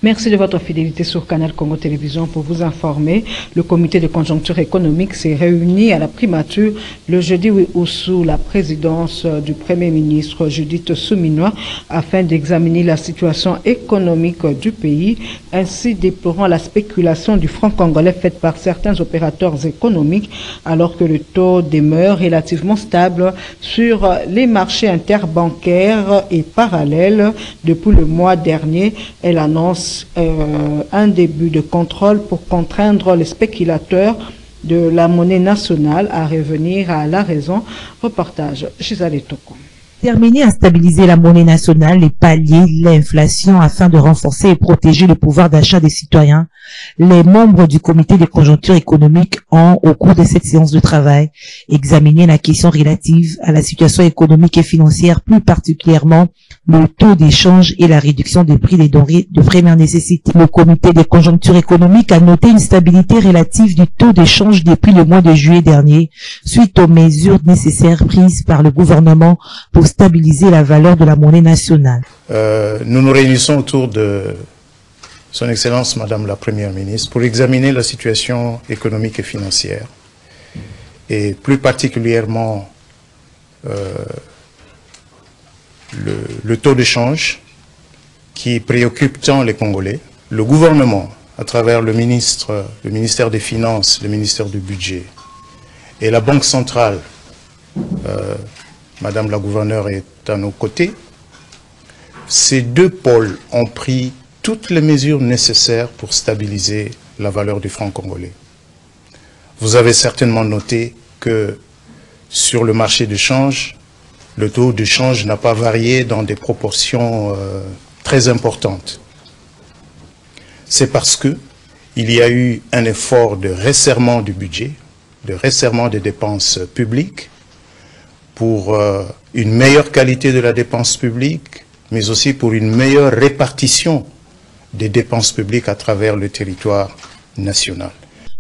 Merci de votre fidélité sur Canal Congo Télévision. Pour vous informer, le comité de conjoncture économique s'est réuni à la primature le jeudi 8 août sous la présidence du Premier ministre Judith Suminwa afin d'examiner la situation économique du pays, ainsi déplorant la spéculation du franc congolais faite par certains opérateurs économiques alors que le taux demeure relativement stable sur les marchés interbancaires et parallèles. Depuis le mois dernier, elle annonce un début de contrôle pour contraindre les spéculateurs de la monnaie nationale à revenir à la raison. Reportage Gisèle Toko. Terminer à stabiliser la monnaie nationale et pallier l'inflation afin de renforcer et protéger le pouvoir d'achat des citoyens, les membres du comité de conjoncture économique ont, au cours de cette séance de travail, examiné la question relative à la situation économique et financière, plus particulièrement le taux d'échange et la réduction des prix des denrées de première nécessité. Le comité de conjoncture économique a noté une stabilité relative du taux d'échange depuis le mois de juillet dernier, suite aux mesures nécessaires prises par le gouvernement pour stabiliser la valeur de la monnaie nationale. Nous nous réunissons autour de Son Excellence Madame la Première ministre pour examiner la situation économique et financière et plus particulièrement le taux de change qui préoccupe tant les Congolais. Le gouvernement, à travers le ministère des Finances, le ministère du Budget et la Banque centrale, Madame la gouverneure est à nos côtés. Ces deux pôles ont pris toutes les mesures nécessaires pour stabiliser la valeur du franc congolais. Vous avez certainement noté que sur le marché de change, le taux de change n'a pas varié dans des proportions très importantes. C'est parce que il y a eu un effort de resserrement du budget, de resserrement des dépenses publiques, pour une meilleure qualité de la dépense publique, mais aussi pour une meilleure répartition des dépenses publiques à travers le territoire national.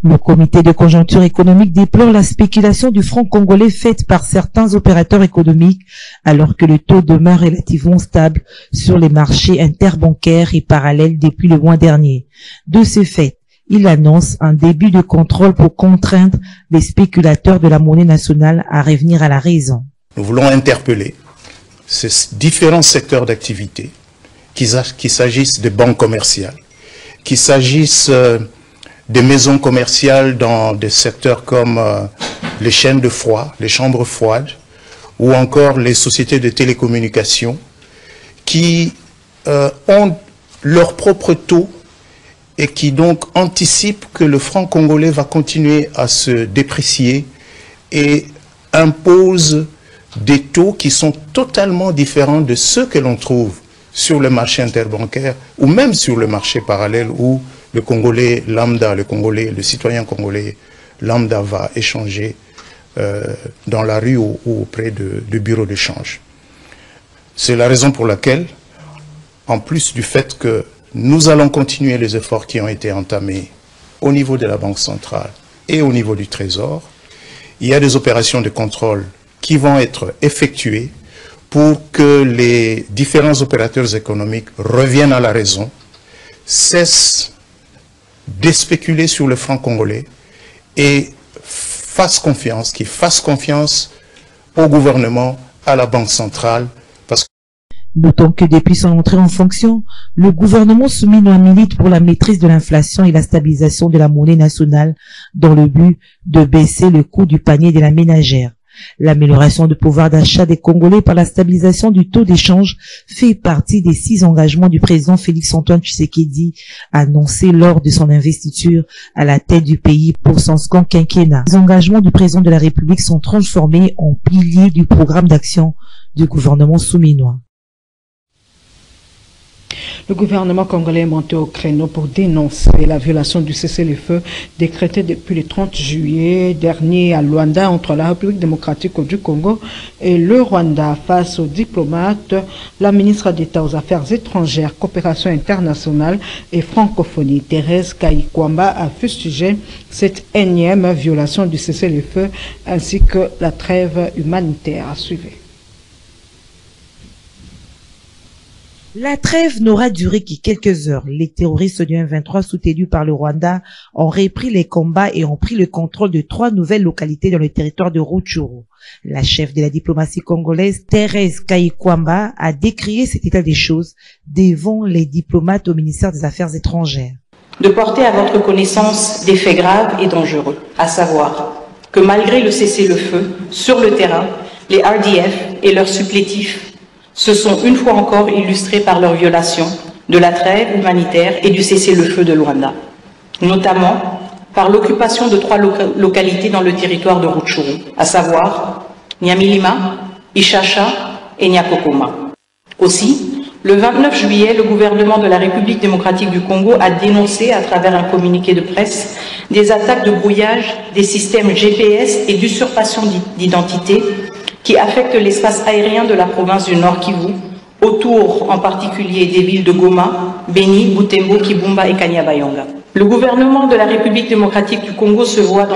Le comité de conjoncture économique déplore la spéculation du franc congolais faite par certains opérateurs économiques, alors que le taux demeure relativement stable sur les marchés interbancaires et parallèles depuis le mois dernier. De ce fait, il annonce un début de contrôle pour contraindre les spéculateurs de la monnaie nationale à revenir à la raison. Nous voulons interpeller ces différents secteurs d'activité, qu'il s'agisse de banques commerciales, qu'il s'agisse des maisons commerciales dans des secteurs comme les chaînes de froid, les chambres froides, ou encore les sociétés de télécommunications qui ont leur propre taux et qui donc anticipent que le franc congolais va continuer à se déprécier et imposent des taux qui sont totalement différents de ceux que l'on trouve sur le marché interbancaire ou même sur le marché parallèle où le Congolais lambda, le citoyen congolais lambda va échanger dans la rue ou auprès de bureaux de change. C'est la raison pour laquelle, en plus du fait que nous allons continuer les efforts qui ont été entamés au niveau de la Banque centrale et au niveau du Trésor, il y a des opérations de contrôle qui vont être effectuées pour que les différents opérateurs économiques reviennent à la raison, cessent de spéculer sur le franc congolais et fassent confiance au gouvernement, à la Banque centrale. Notons que depuis son entrée en fonction, le gouvernement Suminwa milite pour la maîtrise de l'inflation et la stabilisation de la monnaie nationale dans le but de baisser le coût du panier de la ménagère. L'amélioration du pouvoir d'achat des Congolais par la stabilisation du taux d'échange fait partie des 6 engagements du président Félix-Antoine Tshisekedi annoncés lors de son investiture à la tête du pays pour son second quinquennat. Les engagements du président de la République sont transformés en piliers du programme d'action du gouvernement Suminwa. Le gouvernement congolais est monté au créneau pour dénoncer la violation du cessez-le-feu décrété depuis le 30 juillet dernier à Luanda entre la République démocratique du Congo et le Rwanda. Face aux diplomates, la ministre d'État aux Affaires étrangères, coopération internationale et francophonie, Thérèse Kayikwamba, a fustigé cette énième violation du cessez-le-feu ainsi que la trêve humanitaire à suivre. La trêve n'aura duré que quelques heures. Les terroristes du M23 soutenus par le Rwanda ont repris les combats et ont pris le contrôle de 3 nouvelles localités dans le territoire de Rutshuru. La chef de la diplomatie congolaise, Thérèse Kayikwamba, a décrié cet état des choses devant les diplomates au ministère des Affaires étrangères. De porter à votre connaissance des faits graves et dangereux, à savoir que malgré le cessez-le-feu, sur le terrain, les RDF et leurs supplétifs se sont une fois encore illustrés par leur violation de la trêve humanitaire et du cessez-le-feu de Luanda, notamment par l'occupation de 3 localités dans le territoire de Rutshuru, à savoir Nyamilima, Ishasha et Nyakokoma. Aussi, le 29 juillet, le gouvernement de la République démocratique du Congo a dénoncé à travers un communiqué de presse des attaques de brouillage des systèmes GPS et d'usurpation d'identité qui affectent l'espace aérien de la province du Nord Kivu, autour en particulier des villes de Goma, Beni, Butembo, Kibumba et Kanyabayonga. Le gouvernement de la République démocratique du Congo se voit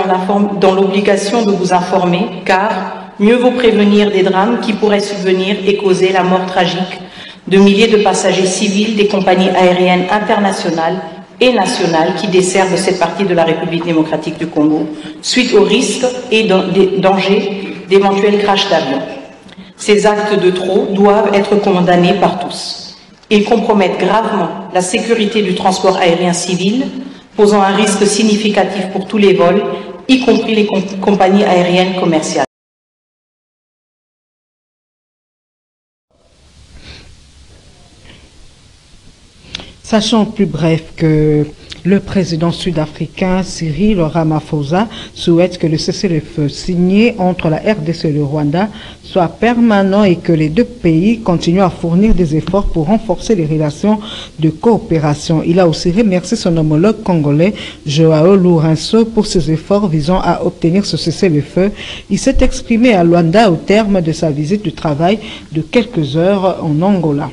dans l'obligation de vous informer, car mieux vaut prévenir des drames qui pourraient subvenir et causer la mort tragique de milliers de passagers civils des compagnies aériennes internationales et nationales qui desservent cette partie de la République démocratique du Congo, suite aux risques et dangers d'éventuels crashs d'avions. Ces actes de trop doivent être condamnés par tous. Ils compromettent gravement la sécurité du transport aérien civil, posant un risque significatif pour tous les vols, y compris les compagnies aériennes commerciales. Sachant plus bref que le président sud-africain Cyril Ramaphosa souhaite que le cessez-le-feu signé entre la RDC et le Rwanda soit permanent et que les deux pays continuent à fournir des efforts pour renforcer les relations de coopération. Il a aussi remercié son homologue congolais Joao Lourenço pour ses efforts visant à obtenir ce cessez-le-feu. Il s'est exprimé à Luanda au terme de sa visite de travail de quelques heures en Angola.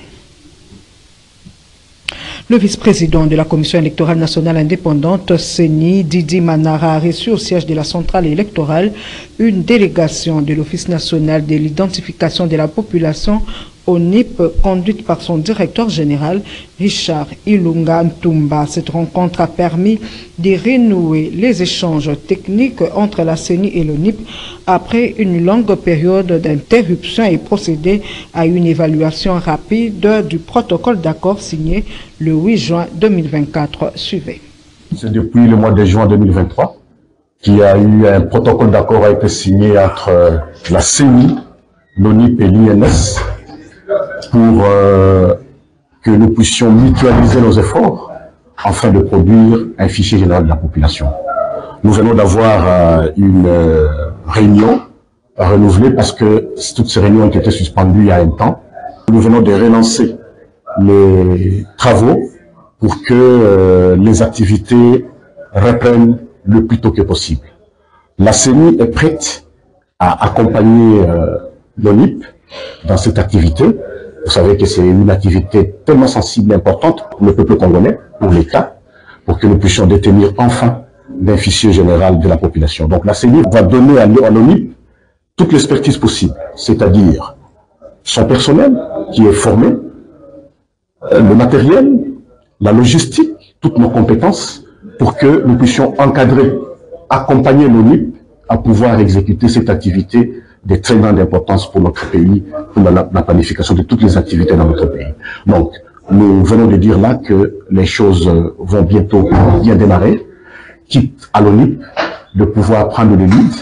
Le vice-président de la Commission électorale nationale indépendante, CENI, Didi Manara, a reçu au siège de la centrale électorale une délégation de l'Office national de l'identification de la population, ONIP, conduite par son directeur général, Richard Ilunga Ntumba. Cette rencontre a permis de renouer les échanges techniques entre la CENI et l'ONIP après une longue période d'interruption et procéder à une évaluation rapide du protocole d'accord signé le 8 juin 2024. Suivez. C'est depuis le mois de juin 2023 qu'il y a eu un protocole d'accord a été signé entre la CENI, l'ONIP et l'INS pour que nous puissions mutualiser nos efforts afin de produire un fichier général de la population. Nous venons d'avoir une réunion renouvelée parce que toutes ces réunions ont été suspendues il y a un temps. Nous venons de relancer les travaux pour que les activités reprennent le plus tôt que possible. La CENI est prête à accompagner l'ONIP dans cette activité. Vous savez que c'est une activité tellement sensible et importante pour le peuple congolais, pour l'État, pour que nous puissions détenir enfin d'un fichier général de la population. Donc la CENI va donner à l'ONIP toute l'expertise possible, c'est-à-dire son personnel qui est formé, le matériel, la logistique, toutes nos compétences, pour que nous puissions encadrer, accompagner l'ONIP à pouvoir exécuter cette activité de très grande importance pour notre pays, pour la planification de toutes les activités dans notre pays. Donc, nous venons de dire là que les choses vont bientôt bien démarrer, quitte à l'ONIP de pouvoir prendre le lead.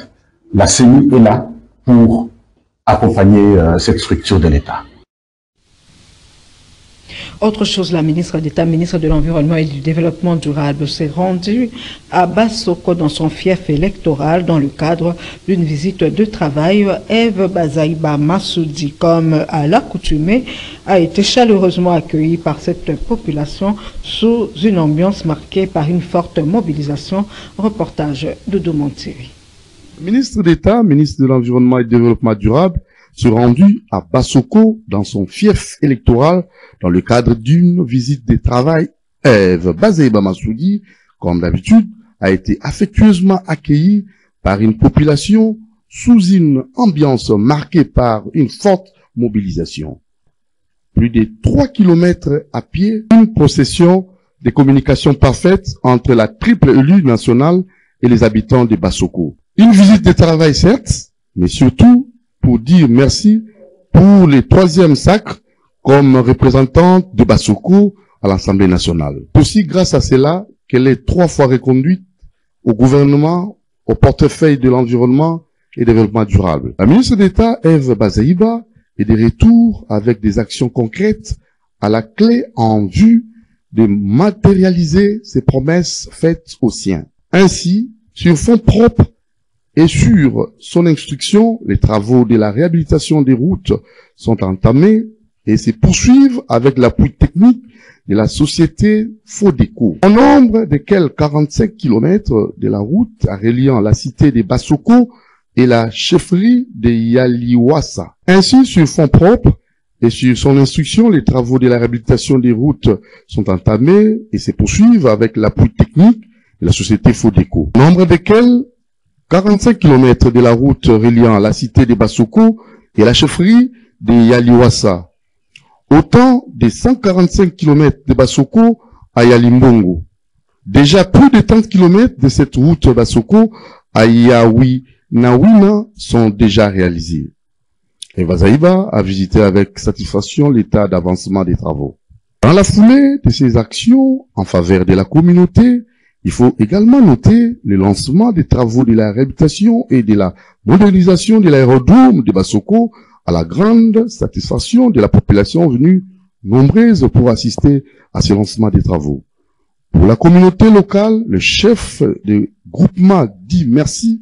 La CENI est là pour accompagner cette structure de l'État. Autre chose, la ministre d'État, ministre de l'Environnement et du Développement durable, s'est rendue à Bassoko dans son fief électoral dans le cadre d'une visite de travail. Eve Bazaïba Massoudi, comme à l'accoutumée, a été chaleureusement accueillie par cette population sous une ambiance marquée par une forte mobilisation. Reportage de Domontiri. Ministre d'État, ministre de l'Environnement et du Développement durable, se rendu à Bassoko dans son fief électoral dans le cadre d'une visite de travail. Eve Bazaïba Massoudi, comme d'habitude, a été affectueusement accueillie par une population sous une ambiance marquée par une forte mobilisation. plus de 3 kilomètres à pied, une procession de communication parfaite entre la triple élue nationale et les habitants de Bassoko. Une visite de travail certes, mais surtout pour dire merci pour les 3e sacres comme représentante de Bassoko à l'Assemblée nationale. Aussi grâce à cela qu'elle est 3 fois reconduite au gouvernement, au portefeuille de l'environnement et développement durable. La ministre d'État Eve Bazaïba est de retour avec des actions concrètes à la clé en vue de matérialiser ses promesses faites aux siens. Ainsi, sur fonds propres et sur son instruction, les travaux de la réhabilitation des routes sont entamés et se poursuivent avec l'appui technique de la société Fodeco. Au nombre desquels 45 km de la route reliant la cité de Bassoko et la chefferie de Yaliwasa. Ainsi, sur fonds propres et sur son instruction, les travaux de la réhabilitation des routes sont entamés et se poursuivent avec l'appui technique de la société Fodeco. Au nombre desquels 45 km de la route reliant la cité de Bassoko et la chefferie de Yaliwasa. Autant de 145 km de Bassoko à Yalimbongo. Déjà plus de 30 km de cette route Bassoko à Nawina sont déjà réalisés. Eva Zaïba a visité avec satisfaction l'état d'avancement des travaux. Dans la foulée de ces actions en faveur de la communauté, il faut également noter le lancement des travaux de la réhabilitation et de la modernisation de l'aérodrome de Bassoko à la grande satisfaction de la population venue nombreuse pour assister à ce lancement des travaux. Pour la communauté locale, le chef de groupement dit merci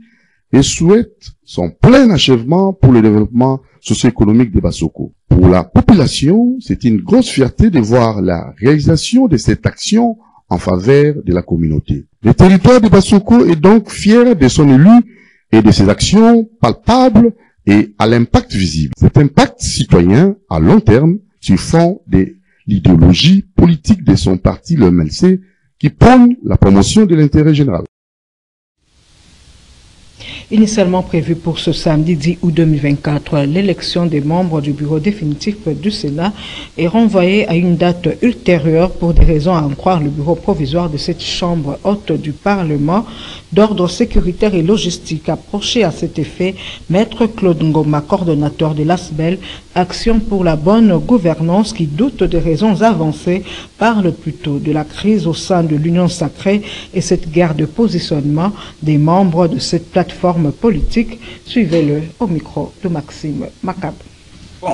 et souhaite son plein achèvement pour le développement socio-économique de Bassoko. Pour la population, c'est une grosse fierté de voir la réalisation de cette action en faveur de la communauté. Le territoire de Bassoko est donc fier de son élu et de ses actions palpables et à l'impact visible. Cet impact citoyen à long terme sur fond de l'idéologie politique de son parti, le MLC, qui prône la promotion de l'intérêt général. Initialement prévue pour ce samedi 10 août 2024, l'élection des membres du bureau définitif du Sénat est renvoyée à une date ultérieure pour des raisons à en croire le bureau provisoire de cette chambre haute du Parlement d'ordre sécuritaire et logistique. Approché à cet effet, Maître Claude Ngoma, coordonnateur de l'ASBEL, Action pour la bonne gouvernance, qui doute des raisons avancées, parle plutôt de la crise au sein de l'Union sacrée et cette guerre de positionnement des membres de cette plateforme politique. Suivez-le au micro de Maxime Macabre. Bon,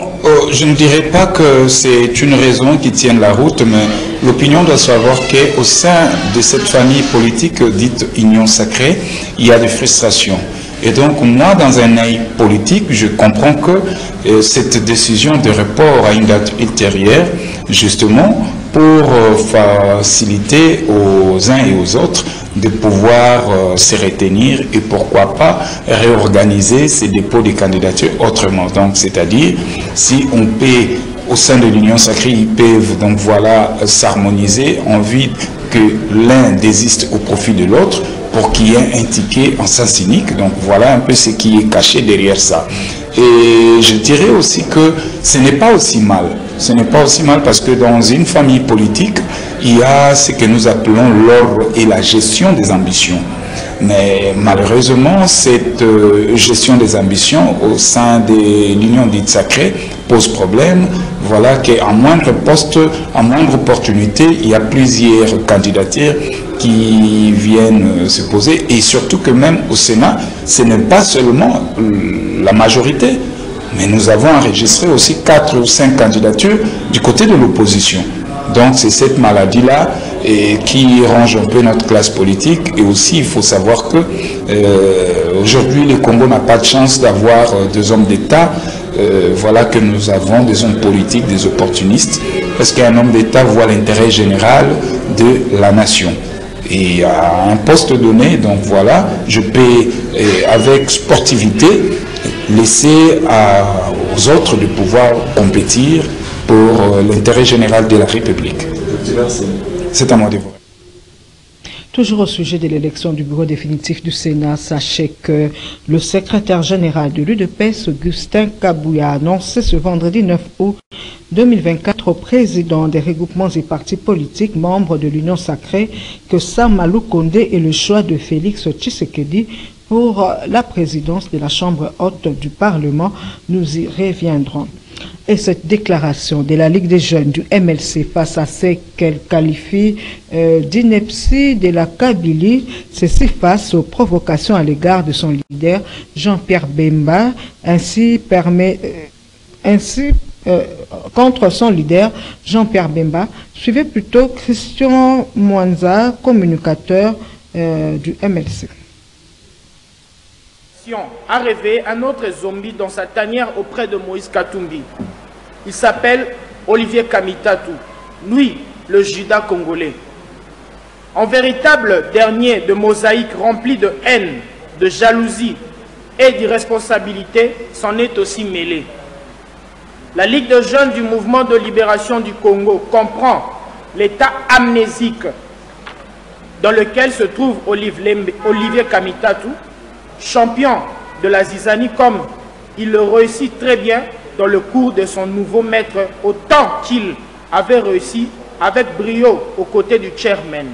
je ne dirais pas que c'est une raison qui tienne la route, mais l'opinion doit savoir qu'au sein de cette famille politique dite Union sacrée, il y a des frustrations. Et donc moi, dans un œil politique, je comprends que cette décision de report à une date ultérieure, justement, pour faciliter aux uns et aux autres de pouvoir se retenir et pourquoi pas réorganiser ces dépôts de candidatures autrement. Donc, c'est-à-dire, si on peut, au sein de l'Union sacrée, ils peuvent donc voilà s'harmoniser en vue que l'un désiste au profit de l'autre pour qu'il y ait un ticket en sens unique. Donc, voilà un peu ce qui est caché derrière ça. Et je dirais aussi que ce n'est pas aussi mal. Ce n'est pas aussi mal parce que dans une famille politique, il y a ce que nous appelons l'ordre et la gestion des ambitions. Mais malheureusement, cette gestion des ambitions au sein de l'Union dite sacrée pose problème. Voilà qu'à moindre poste, à moindre opportunité, il y a plusieurs candidatures qui viennent se poser. Et surtout que même au Sénat, ce n'est pas seulement la majorité, mais nous avons enregistré aussi 4 ou 5 candidatures du côté de l'opposition. Donc c'est cette maladie-là qui ronge un peu notre classe politique. Et aussi, il faut savoir que aujourd'hui, le Congo n'a pas de chance d'avoir des hommes d'État. Voilà que nous avons des hommes politiques, des opportunistes, parce qu'un homme d'État voit l'intérêt général de la nation. Et à un poste donné, donc voilà, je peux, avec sportivité, laisser aux autres de pouvoir compétir pour l'intérêt général de la République. C'est à moi de voir. Toujours au sujet de l'élection du bureau définitif du Sénat, sachez que le secrétaire général de l'UDPS, Augustin Kabouya, a annoncé ce vendredi 9 août 2024 au président des regroupements et partis politiques membres de l'Union sacrée que Samalou Kondé et le choix de Félix Tshisekedi pour la présidence de la Chambre haute du Parlement. Nous y reviendrons. Et cette déclaration de la Ligue des jeunes du MLC face à ce qu'elle qualifie d'ineptie de la Kabylie, ceci face aux provocations à l'égard de son leader Jean-Pierre Bemba, contre son leader Jean-Pierre Bemba. Suivez plutôt Christian Mwanza, communicateur du MLC. A rêvé un autre zombie dans sa tanière auprès de Moïse Katumbi. Il s'appelle Olivier Kamitatou, lui, le Judas congolais. En véritable dernier de mosaïque rempli de haine, de jalousie et d'irresponsabilité, s'en est aussi mêlé. La Ligue de jeunes du mouvement de libération du Congo comprend l'état amnésique dans lequel se trouve Olivier Kamitatou, champion de la zizanie comme il le réussit très bien dans le cours de son nouveau maître, autant qu'il avait réussi avec brio aux côtés du chairman.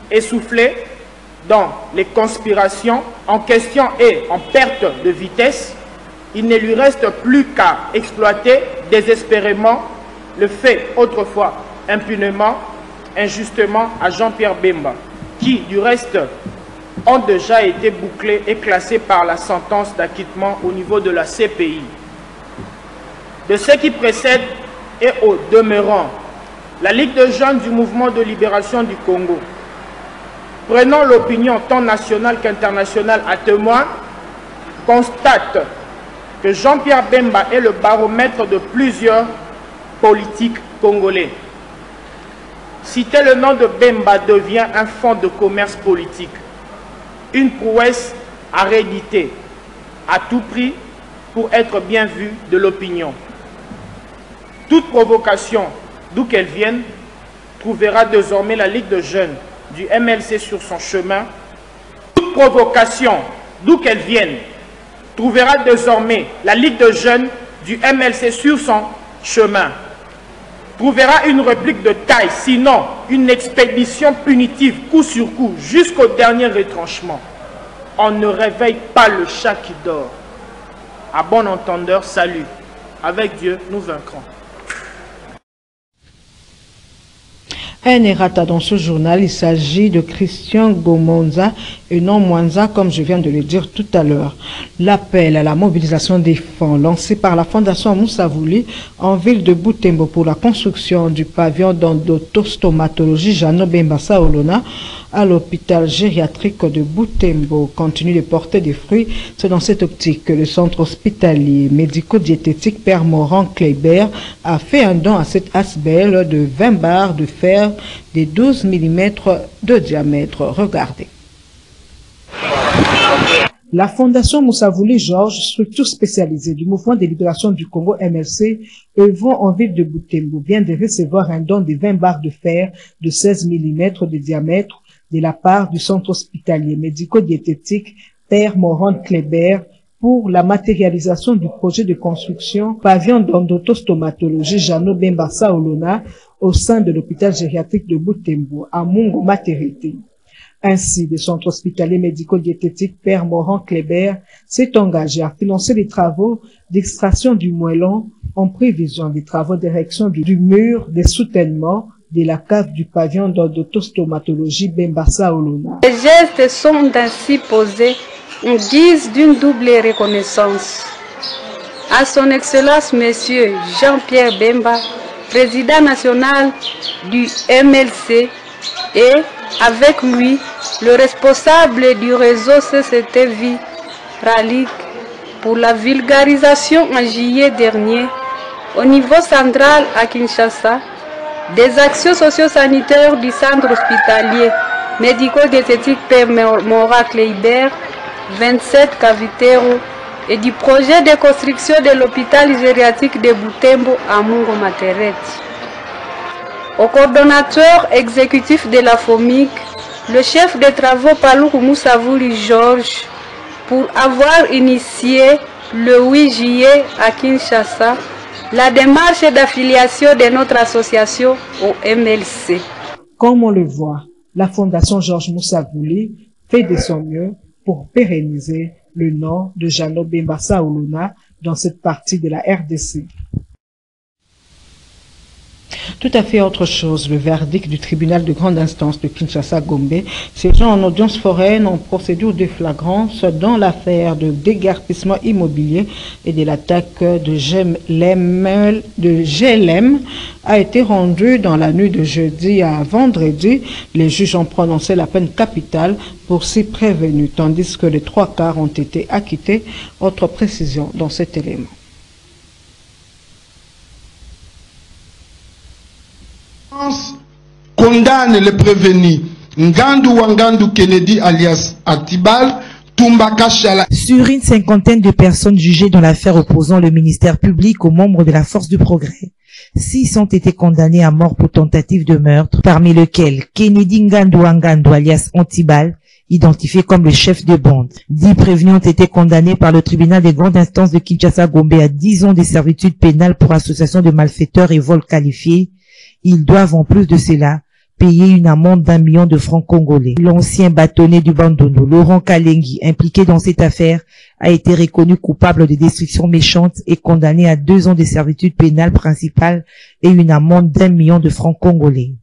Essoufflé dans les conspirations en question et en perte de vitesse, il ne lui reste plus qu'à exploiter désespérément le fait autrefois impunément, injustement à Jean-Pierre Bemba, qui du reste ont déjà été bouclés et classés par la sentence d'acquittement au niveau de la CPI. De ce qui précède et au demeurant, la Ligue de jeunes du mouvement de libération du Congo, prenant l'opinion tant nationale qu'internationale à témoin, constate que Jean-Pierre Bemba est le baromètre de plusieurs politiques congolais. Citer le nom de Bemba devient un fonds de commerce politique, une prouesse à rééditer à tout prix pour être bien vue de l'opinion. Toute provocation, d'où qu'elle vienne, trouvera désormais la Ligue de jeunes du MLC sur son chemin. Toute provocation, d'où qu'elle vienne, trouvera désormais la Ligue de jeunes du MLC sur son chemin. Trouvera une réplique de taille, sinon une expédition punitive coup sur coup jusqu'au dernier retranchement. On ne réveille pas le chat qui dort. À bon entendeur, salut. Avec Dieu, nous vaincrons. Un errata dans ce journal, il s'agit de Christian Gomonza et non Mwanza, comme je viens de le dire tout à l'heure. L'appel à la mobilisation des fonds lancé par la Fondation Moussavouli en ville de Butembo pour la construction du pavillon d'endotostomatologie Jano Bemba Saolona à l'hôpital gériatrique de Butembo continue de porter des fruits. C'est dans cette optique que le centre hospitalier médico-diététique Père Morand Kléber a fait un don à cette ASBL de 20 barres de fer de 12 mm de diamètre. Regardez. La Fondation Moussavouli Georges, structure spécialisée du mouvement de libération du Congo MLC, œuvrant en ville de Butembo, vient de recevoir un don de 20 barres de fer de 16 mm de diamètre de la part du centre hospitalier médico-diététique Père Morand Kléber pour la matérialisation du projet de construction pavillon d'endotostomatologie Jano Bemba Saolona au sein de l'hôpital gériatrique de Butembo à Mungo Maternité. Ainsi, le centre hospitalier médico-diététique Père Morand Kléber s'est engagé à financer les travaux d'extraction du moellon en prévision des travaux d'érection du mur des soutènements de la cave du pavillon d'endotostomatologie Bemba Saolona. Les gestes sont ainsi posés en guise d'une double reconnaissance à son Excellence Monsieur Jean-Pierre Bemba, président national du MLC, et avec lui le responsable du réseau CCTV Ralic pour la vulgarisation en juillet dernier au niveau central à Kinshasa des actions socio-sanitaires du centre hospitalier médico-diététique Père Morand Kléber 27 Cavitero et du projet de construction de l'hôpital gériatrique de Butembo à Mungo Maternité. Au coordonnateur exécutif de la FOMIC, le chef de travaux Paluku Moussavouli Georges, pour avoir initié le 8 juillet à Kinshasa la démarche d'affiliation de notre association au MLC. Comme on le voit, la Fondation Georges Moussa-Gouli fait de son mieux pour pérenniser le nom de Jeannot Bemba Saouluna dans cette partie de la RDC. Tout à fait autre chose, le verdict du tribunal de grande instance de Kinshasa-Gombe, siégeant en audience foraine en procédure de flagrance dans l'affaire de déguerpissement immobilier et de l'attaque de GLM a été rendu dans la nuit de jeudi à vendredi. Les juges ont prononcé la peine capitale pour 6 prévenus, tandis que les 3 quarts ont été acquittés. Autre précision dans cet élément. Condamne les prévenus Ngandu Wangandu Kennedy alias Atibal, Tumba Kashala. Sur une cinquantaine de personnes jugées dans l'affaire opposant le ministère public aux membres de la Force du Progrès, 6 ont été condamnés à mort pour tentative de meurtre, parmi lesquels Kennedy Ngandu Wangandu alias Atibal, identifié comme le chef de bande. 10 prévenus ont été condamnés par le tribunal des grandes instances de Kinshasa-Gombe à 10 ans de servitude pénale pour association de malfaiteurs et vol qualifié. Ils doivent en plus de cela payer une amende d'1 million de francs congolais. L'ancien bâtonnier du Bandono, Laurent Kalengi, impliqué dans cette affaire, a été reconnu coupable de destruction méchante et condamné à 2 ans de servitude pénale principale et une amende d'1 million de francs congolais.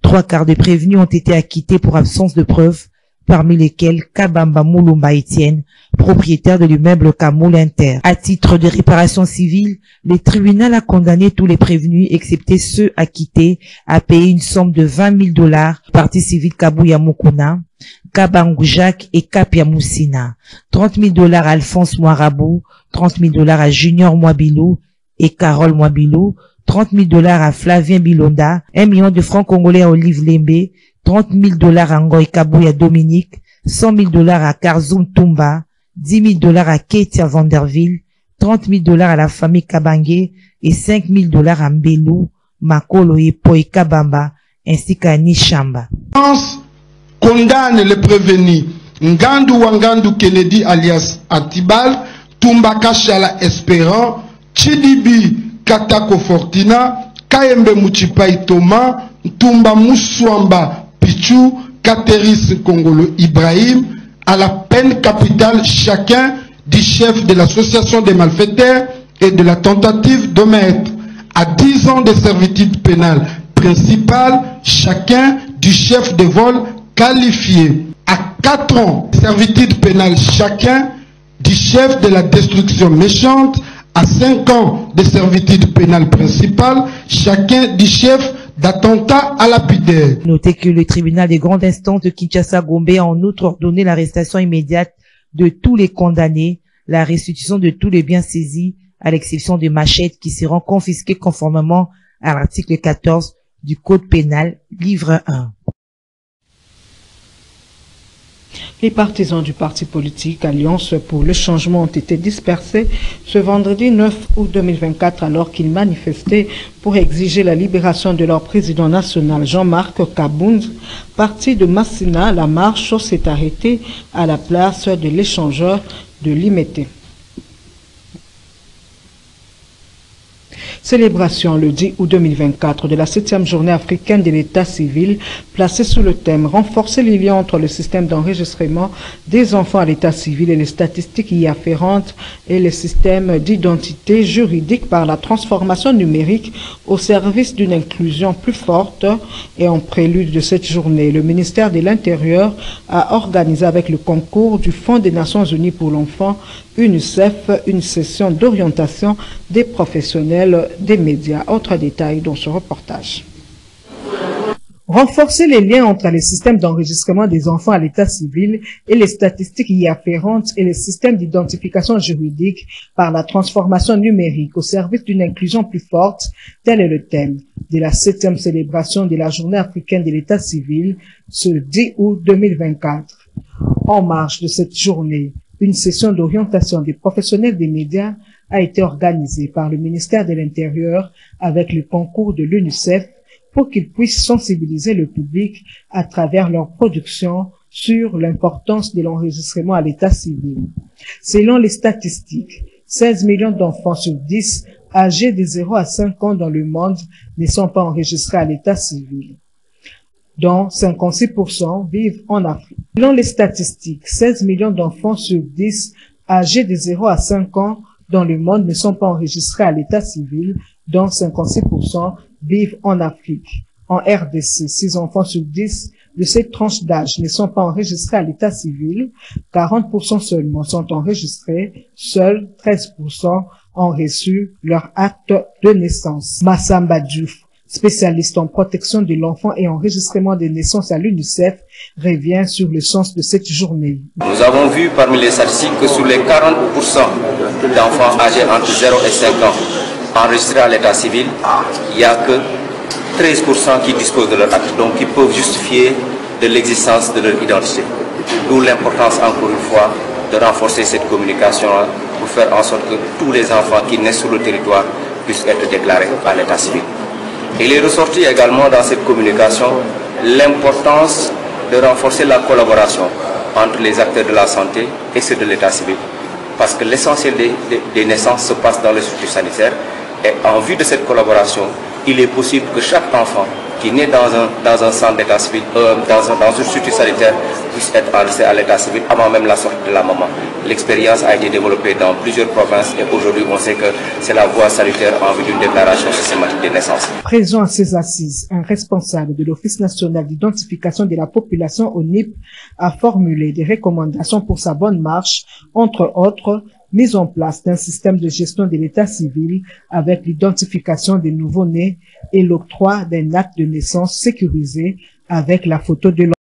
3 quarts des prévenus ont été acquittés pour absence de preuves, parmi lesquels Kabamba Moulumba Etienne, propriétaire de l'immeuble Kamoul Inter. À titre de réparation civile, le tribunal a condamné tous les prévenus, excepté ceux acquittés, à payer une somme de $20 000, partie civile Kabouya Mukuna, Kabangu Jacques et Kapia Moussina, $30 000 à Alphonse Moirabou, $30 000 à Junior Mwabilou et Carole Mwabilou, $30 000 à Flavien Bilonda, 1 million de francs congolais à Olive Lembe, $30 000 à Ngoy Kabouya Dominique, $100 000 à Karzoum Tumba, $10 000 à Ketia Vanderville, $30 000 à la famille Kabangé et $5 000 à Mbelou, Makolo et Poi Kabamba, ainsi qu'à Nishamba. Condamne les prévenus Ngandu Wangandu Kennedy alias Atibal, Tumba Kashala Espérant, Chidibi Katako Fortina, Kayembe Muchipai Thomas, Tumba Moussouamba Pichou, Kateris Kongolo Ibrahim, à la peine capitale chacun du chef de l'association des malfaiteurs et de la tentative de mettre à 10 ans de servitude pénale principale chacun du chef de vol qualifié, à 4 ans de servitude pénale chacun du chef de la destruction méchante, à 5 ans de servitude pénale principale chacun du chef d'attentat à lapidaire. Notez que le tribunal des grandes instances de Kinshasa-Gombe a en outre ordonné l'arrestation immédiate de tous les condamnés, la restitution de tous les biens saisis, à l'exception des machettes qui seront confisquées conformément à l'article 14 du Code pénal, livre 1. Les partisans du parti politique Alliance pour le changement ont été dispersés ce vendredi 9 août 2024 alors qu'ils manifestaient pour exiger la libération de leur président national Jean-Marc Kabound. Parti de Massina, la marche s'est arrêtée à la place de l'échangeur de Limete. Célébration le 10 août 2024 de la 7e journée africaine de l'état civil, placée sous le thème « Renforcer les liens entre le système d'enregistrement des enfants à l'état civil et les statistiques y afférentes et les systèmes d'identité juridique par la transformation numérique au service d'une inclusion plus forte ». Et en prélude de cette journée, le ministère de l'Intérieur a organisé avec le concours du Fonds des Nations Unies pour l'enfant, UNICEF, une session d'orientation des professionnels des médias. Autre détail dans ce reportage. Renforcer les liens entre les systèmes d'enregistrement des enfants à l'état civil et les statistiques y afférentes et les systèmes d'identification juridique par la transformation numérique au service d'une inclusion plus forte, tel est le thème de la 7e célébration de la journée africaine de l'état civil ce 10 août 2024. En marge de cette journée, une session d'orientation des professionnels des médias a été organisée par le ministère de l'Intérieur avec le concours de l'UNICEF pour qu'ils puissent sensibiliser le public à travers leur production sur l'importance de l'enregistrement à l'état civil. Selon les statistiques, 16 millions d'enfants sur 10 âgés de 0 à 5 ans dans le monde ne sont pas enregistrés à l'état civil, dont 56% vivent en Afrique. Selon les statistiques, 16 millions d'enfants sur 10 âgés de 0 à 5 ans dans le monde ne sont pas enregistrés à l'état civil, dont 56% vivent en Afrique. En RDC, 6 enfants sur 10 de cette tranche d'âge ne sont pas enregistrés à l'état civil, 40% seulement sont enregistrés, seuls 13% ont reçu leur acte de naissance. Massamba Diouf, spécialiste en protection de l'enfant et enregistrement des naissances à l'UNICEF, revient sur le sens de cette journée. Nous avons vu parmi les statistiques que sur les 40% d'enfants âgés entre 0 et 5 ans enregistrés à l'état civil, il n'y a que 13% qui disposent de leur acte, donc qui peuvent justifier de l'existence de leur identité. D'où l'importance, encore une fois, de renforcer cette communication pour faire en sorte que tous les enfants qui naissent sur le territoire puissent être déclarés à l'état civil. Il est ressorti également dans cette communication l'importance de renforcer la collaboration entre les acteurs de la santé et ceux de l'état civil. Parce que l'essentiel des naissances se passe dans les structures sanitaires et en vue de cette collaboration, il est possible que chaque enfant qui naît dans un centre d'état civil, dans une structure sanitaire, puisse être enregistré à l'état civil avant même la sortie de la maman. L'expérience a été développée dans plusieurs provinces et aujourd'hui on sait que c'est la voie sanitaire en vue d'une déclaration systématique des naissances. Présent à ces assises, un responsable de l'Office national d'identification de la population ONIP a formulé des recommandations pour sa bonne marche, entre autres, mise en place d'un système de gestion de l'état civil avec l'identification des nouveau-nés et l'octroi d'un acte de naissance sécurisé avec la photo de l'enfant.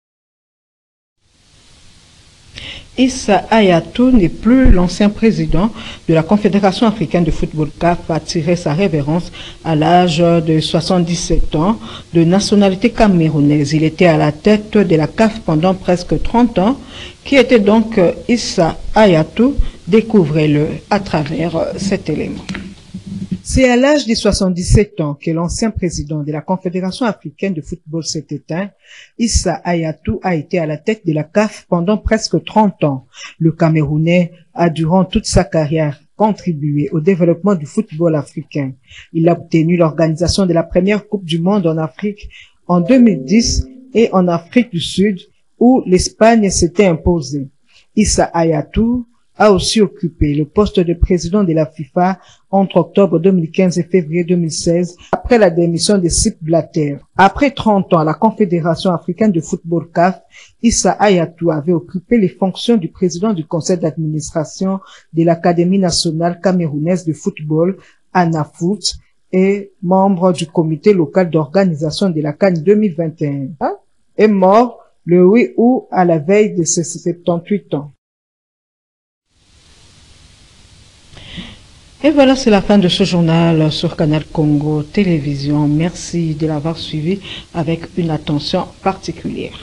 Issa Hayatou n'est plus l'ancien président de la Confédération africaine de football CAF, a tiré sa révérence à l'âge de 77 ans, de nationalité camerounaise. Il était à la tête de la CAF pendant presque 30 ans. Qui était donc Issa Hayatou? Découvrez-le à travers cet élément. C'est à l'âge de 77 ans que l'ancien président de la Confédération africaine de football s'est éteint. Issa Hayatou a été à la tête de la CAF pendant presque 30 ans. Le Camerounais a durant toute sa carrière contribué au développement du football africain. Il a obtenu l'organisation de la première Coupe du Monde en Afrique en 2010 et en Afrique du Sud où l'Espagne s'était imposée. Issa Hayatou a aussi occupé le poste de président de la FIFA entre octobre 2015 et février 2016, après la démission de Sepp Blatter. Après 30 ans à la Confédération africaine de football CAF, Issa Hayatou avait occupé les fonctions du président du conseil d'administration de l'Académie nationale camerounaise de football, ANAFOOT, et membre du comité local d'organisation de la CAN 2021. Est mort le 8 août à la veille de ses 78 ans. Et voilà, c'est la fin de ce journal sur Canal Congo Télévision. Merci de l'avoir suivi avec une attention particulière.